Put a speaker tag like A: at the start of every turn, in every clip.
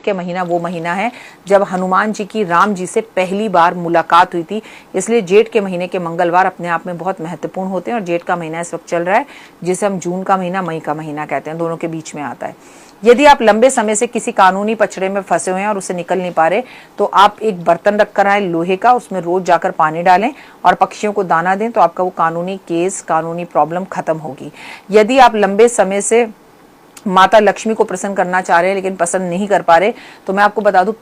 A: के महीना वो महीना है जब हनुमान जी की राम जी से पहली बार मुलाकात हुई थी, इसलिए जेठ के महीने के मंगलवार अपने आप में बहुत महत्वपूर्ण होते हैं। और जेठ का महीना इस वक्त चल रहा है, जिसे हम जून का महीना, मई का महीना कहते हैं, दोनों के बीच में आता है। यदि आप लंबे समय से किसी कानूनी पचड़े में फंसे हुए हैं और उससे निकल नहीं पा रहे, तो आप एक बर्तन रखकर आए लोहे का, उसमें रोज जाकर पानी डालें और पक्षियों को दाना दें, तो आपका वो कानूनी केस, कानूनी प्रॉब्लम खत्म होगी। यदि आप लंबे समय से माता लक्ष्मी को प्रसन्न करना चाह रहे हैं लेकिन पसंद नहीं कर पा रहे, तो मैं आपको बता दूं,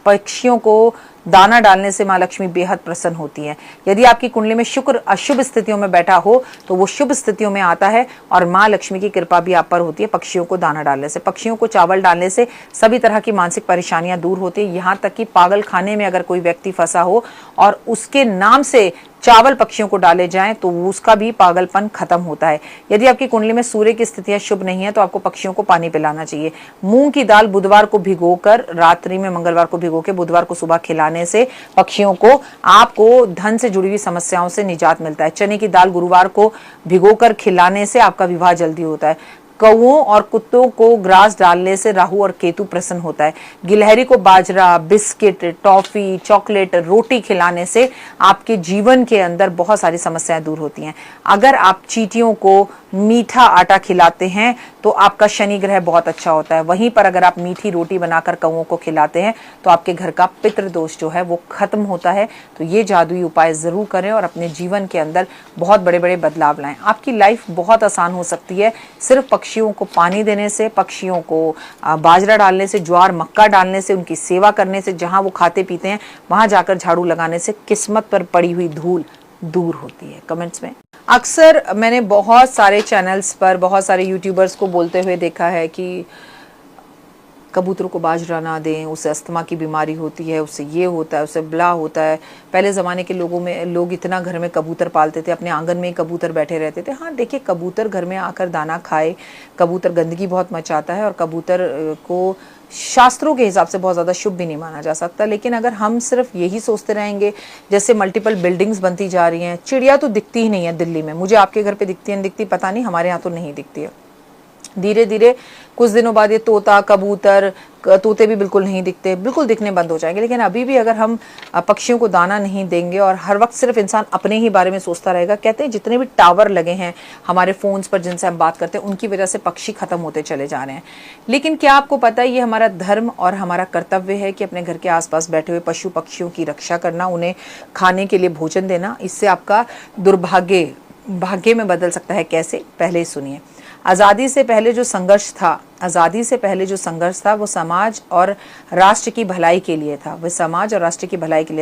A: पक्षियों को दाना डालने से माँ लक्ष्मी बेहद प्रसन्न होती हैं। यदि आपकी कुंडली में शुक्र अशुभ स्थितियों में बैठा हो तो वो शुभ स्थितियों में आता है और माँ लक्ष्मी की कृपा भी आप पर होती है पक्षियों को दाना डालने से। पक्षियों को चावल डालने से सभी तरह की मानसिक परेशानियां दूर होती है। यहाँ तक कि पागल खाने में अगर कोई व्यक्ति फंसा हो और उसके नाम से चावल पक्षियों को डाले जाएं तो उसका भी पागलपन खत्म होता है। यदि आपकी कुंडली में सूर्य की स्थितियां शुभ नहीं है तो आपको पक्षियों को पानी पिलाना चाहिए। मूंग की दाल बुधवार को भिगोकर रात्रि में मंगलवार को भिगो के बुधवार को सुबह खिलाने से पक्षियों को, आपको धन से जुड़ी हुई समस्याओं से निजात मिलता है। चने की दाल गुरुवार को भिगोकर खिलाने से आपका विवाह जल्दी होता है। कौओं और कुत्तों को ग्रास डालने से राहु और केतु प्रसन्न होता है। गिलहरी को बाजरा, बिस्किट, टॉफी, चॉकलेट, रोटी खिलाने से आपके जीवन के अंदर बहुत सारी समस्याएं दूर होती हैं। अगर आप चींटियों को मीठा आटा खिलाते हैं तो आपका शनि ग्रह बहुत अच्छा होता है। वहीं पर अगर आप मीठी रोटी बनाकर कौओं को खिलाते हैं तो आपके घर का पितृदोष जो है वो खत्म होता है। तो ये जादुई उपाय जरूर करें और अपने जीवन के अंदर बहुत बड़े बड़े बदलाव लाएं। आपकी लाइफ बहुत आसान हो सकती है सिर्फ पक्षियों को पानी देने से, पक्षियों को बाजरा डालने से, ज्वार मक्का डालने से, उनकी सेवा करने से, जहां वो खाते पीते हैं वहां जाकर झाड़ू लगाने से किस्मत पर पड़ी हुई धूल दूर होती है। कमेंट्स में अक्सर मैंने बहुत सारे चैनल्स पर बहुत सारे यूट्यूबर्स को बोलते हुए देखा है कि कबूतरों को बाजरा ना दें, उससे अस्थमा की बीमारी होती है, उससे ये होता है, उससे ब्ला होता है। पहले ज़माने के लोग इतना घर में कबूतर पालते थे, अपने आंगन में कबूतर बैठे रहते थे। हाँ देखिए, कबूतर घर में आकर दाना खाए, कबूतर गंदगी बहुत मचाता है और कबूतर को शास्त्रों के हिसाब से बहुत ज़्यादा शुभ भी नहीं माना जा सकता। लेकिन अगर हम सिर्फ यही सोचते रहेंगे, जैसे मल्टीपल बिल्डिंग्स बनती जा रही हैं, चिड़िया तो दिखती ही नहीं है दिल्ली में, मुझे आपके घर पे दिखती है नहीं दिखती पता नहीं, हमारे यहाँ तो नहीं दिखती है। धीरे धीरे कुछ दिनों बाद ये तोता, कबूतर, तोते भी बिल्कुल नहीं दिखते, बिल्कुल दिखने बंद हो जाएंगे। लेकिन अभी भी अगर हम पक्षियों को दाना नहीं देंगे और हर वक्त सिर्फ इंसान अपने ही बारे में सोचता रहेगा, कहते हैं जितने भी टावर लगे हैं हमारे फोन्स पर जिनसे हम बात करते हैं उनकी वजह से पक्षी खत्म होते चले जा रहे हैं। लेकिन क्या आपको पता है, ये हमारा धर्म और हमारा कर्तव्य है कि अपने घर के आसपास बैठे हुए पशु पक्षियों की रक्षा करना, उन्हें खाने के लिए भोजन देना। इससे आपका दुर्भाग्य भाग्य में बदल सकता है। कैसे, पहले ही सुनिए। आज़ादी से पहले जो संघर्ष था वो समाज और राष्ट्र की भलाई के लिए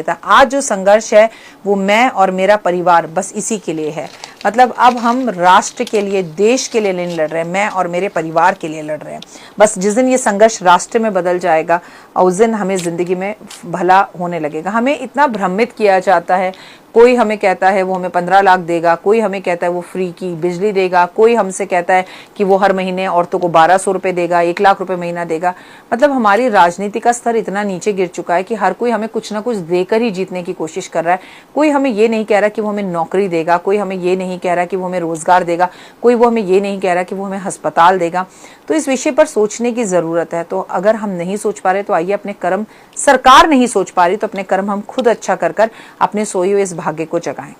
A: था, आज जो संघर्ष है वो मैं और मेरा परिवार, बस इसी के लिए है। मतलब अब हम राष्ट्र के लिए, देश के लिए नहीं लड़ रहे हैं, मैं और मेरे परिवार के लिए लड़ रहे हैं। बस जिस दिन ये संघर्ष राष्ट्र में बदल जाएगा उस दिन हमें जिंदगी में भला होने लगेगा। हमें इतना भ्रमित किया जाता है, कोई हमें कहता है वो हमें 15 लाख देगा, कोई हमें कहता है वो फ्री की बिजली देगा, कोई हमसे कहता है कि वो हर महीने औरतों को 1200 रुपए देगा, 1 लाख रुपए महीना देगा। मतलब हमारी राजनीति का स्तर इतना नीचे गिर चुका है कि हर कोई हमें कुछ ना कुछ देकर ही जीतने की कोशिश कर रहा है। कोई हमें ये नहीं कह रहा कि वो हमें नौकरी देगा, कोई हमें ये नहीं कह रहा कि वो हमें रोजगार देगा, कोई वो हमें ये नहीं कह रहा कि वो हमें अस्पताल देगा। तो इस विषय पर सोचने की जरूरत है। तो अगर हम नहीं सोच पा रहे तो आइए अपने कर्म, सरकार नहीं सोच पा रही तो अपने कर्म हम खुद अच्छा कर कर अपने सोए हुए इस भाग्य को जगाएं।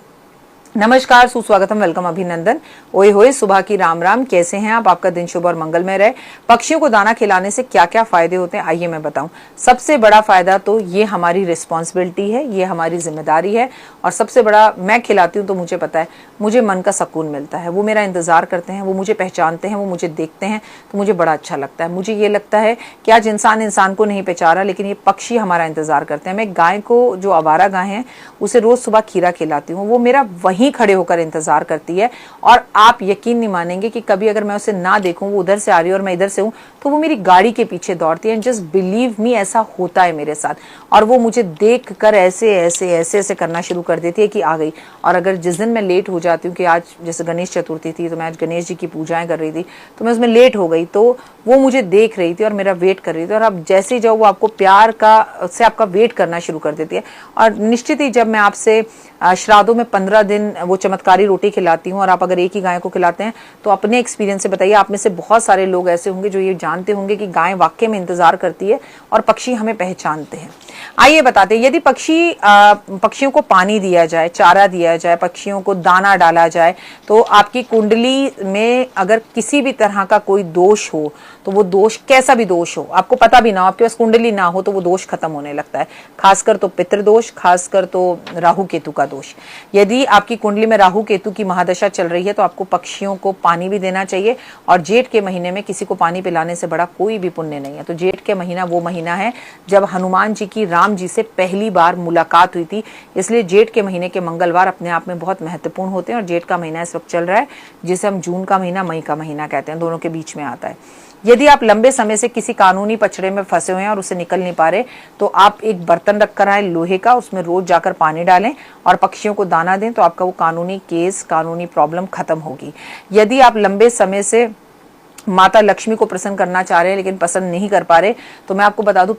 A: नमस्कार, सुस्वागतम, वेलकम, अभिनंदन, ओए होए, सुबह की राम राम। कैसे हैं आप? आपका दिन शुभ और मंगलमय रहे। पक्षियों को दाना खिलाने से क्या क्या फायदे होते हैं आइए मैं बताऊं। सबसे बड़ा फायदा तो ये हमारी रिस्पॉन्सिबिलिटी है, ये हमारी जिम्मेदारी है। और सबसे बड़ा, मैं खिलाती हूँ तो मुझे पता है, मुझे मन का सुकून मिलता है। वो मेरा इंतजार करते हैं, वो मुझे पहचानते हैं, वो मुझे देखते हैं, तो मुझे बड़ा अच्छा लगता है। मुझे ये लगता है कि आज इंसान को नहीं पहचाना, लेकिन ये पक्षी हमारा इंतजार करते हैं। मैं गाय को, जो आवारा गाय है, उसे रोज सुबह खीरा खिलाती हूँ, वो मेरा वहीं खड़े होकर इंतजार करती है। और आप यकीन नहीं मानेंगे कि कभी अगर मैं उसे ना देखूं, वो उधर से आ रही है और मैं इधर से हूं, तो वो मेरी गाड़ी के पीछे दौड़ती है। जस्ट बिलीव मी, ऐसा होता है मेरे साथ। और वो मुझे देख कर ऐसे ऐसे ऐसे ऐसे करना शुरू कर देती है कि आ गई। और अगर जिस दिन मैं लेट हो जाती हूँ, कि आज जैसे गणेश चतुर्थी थी तो मैं आज गणेश जी की पूजाएं कर रही थी, तो मैं उसमें लेट हो गई, तो वो मुझे देख रही थी और मेरा वेट कर रही थी। और अब जैसे ही जाओ, वो आपको प्यार का से आपका वेट करना शुरू कर देती है। और निश्चित ही जब मैं आपसे श्राद्धों में 15 दिन दिन वो चमत्कारी रोटी खिलाती हूँ और आप अगर एक ही गाय को खिलाते हैं तो अपने एक्सपीरियंस से बताइए, आप में से बहुत सारे लोग ऐसे होंगे जो ये जानते होंगे कि गाय वाकई में इंतजार करती है और पक्षी हमें पहचानते हैं। आइए बताते हैं, यदि पक्षियों को पानी दिया जाए, चारा दिया जाए, पक्षियों को दाना डाला जाए, तो आपकी कुंडली में अगर किसी भी तरह का कोई दोष हो, तो वो दोष कैसा भी दोष हो, आपको पता भी ना हो, आपके पास कुंडली ना हो, तो वो दोष खत्म होने लगता है। खासकर तो पितृदोष, खासकर तो राहु केतु का दोष। यदि आपकी कुंडली में राहु केतु की महादशा चल रही है तो आपको पक्षियों को पानी भी देना चाहिए। और जेठ के महीने में किसी को पानी पिलाने से बड़ा कोई भी पुण्य नहीं है। तो जेठ के महीना वो महीना है जब हनुमान जी की राम जी से पहली बार मुलाकात हुई थी, इसलिए जेठ के महीने के मंगलवार अपने आप में बहुत महत्वपूर्ण होते हैं। और जेठ का महीना इस वक्त चल रहा है जिसे हम जून का महीना, मई का महीना कहते हैं, दोनों के बीच में आता है। यदि आप लंबे समय से किसी कानूनी पचड़े में फंसे हुए हैं और उससे निकल नहीं पा रहे, तो आप एक बर्तन रखकर आए लोहे का, उसमें रोज जाकर पानी डालें और पक्षियों को दाना दें, तो आपका वो कानूनी केस, कानूनी प्रॉब्लम खत्म होगी। यदि आप लंबे समय से माता लक्ष्मी को प्रसन्न करना चाह रहे हैं लेकिन पसंद नहीं कर पा रहे, तो मैं आपको बता दूं,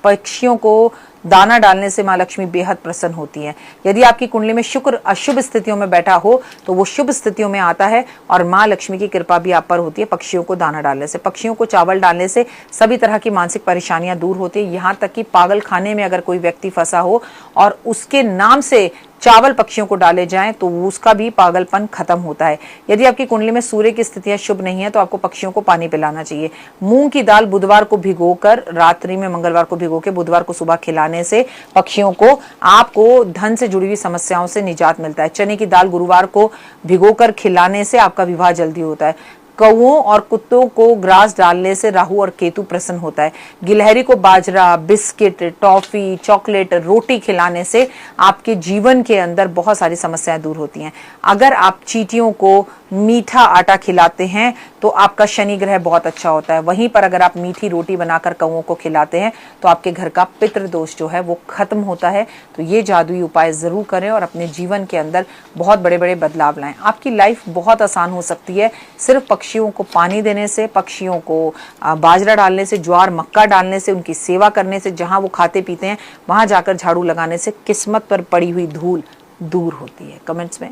A: पक्षियों को दाना डालने से माँ लक्ष्मी बेहद प्रसन्न होती हैं। यदि आपकी कुंडली में शुक्र अशुभ स्थितियों में बैठा हो तो वो शुभ स्थितियों में आता है और माँ लक्ष्मी की कृपा भी आप पर होती है पक्षियों को दाना डालने से। पक्षियों को चावल डालने से सभी तरह की मानसिक परेशानियां दूर होती है। यहाँ तक कि पागल खाने में अगर कोई व्यक्ति फंसा हो और उसके नाम से चावल पक्षियों को डाले जाएं तो उसका भी पागलपन खत्म होता है। यदि आपकी कुंडली में सूर्य की स्थितियां शुभ नहीं है तो आपको पक्षियों को पानी पिलाना चाहिए। मूंग की दाल बुधवार को भिगोकर रात्रि में मंगलवार को भिगो के बुधवार को सुबह खिलाने से पक्षियों को, आपको धन से जुड़ी हुई समस्याओं से निजात मिलता है। चने की दाल गुरुवार को भिगोकर खिलाने से आपका विवाह जल्दी होता है। कौओं और कुत्तों को ग्रास डालने से राहु और केतु प्रसन्न होता है। गिलहरी को बाजरा, बिस्किट, टॉफी, चॉकलेट, रोटी खिलाने से आपके जीवन के अंदर बहुत सारी समस्याएं दूर होती हैं। अगर आप चींटियों को मीठा आटा खिलाते हैं तो आपका शनि ग्रह बहुत अच्छा होता है। वहीं पर अगर आप मीठी रोटी बनाकर कौओं को खिलाते हैं तो आपके घर का पितृदोष जो है वो खत्म होता है। तो ये जादुई उपाय जरूर करें और अपने जीवन के अंदर बहुत बड़े बड़े बदलाव लाएं। आपकी लाइफ बहुत आसान हो सकती है सिर्फ पक्षियों को पानी देने से, पक्षियों को बाजरा डालने से, ज्वार मक्का डालने से, उनकी सेवा करने से। जहां वो खाते पीते हैं वहां जाकर झाड़ू लगाने से किस्मत पर पड़ी हुई धूल दूर होती है। कमेंट्स में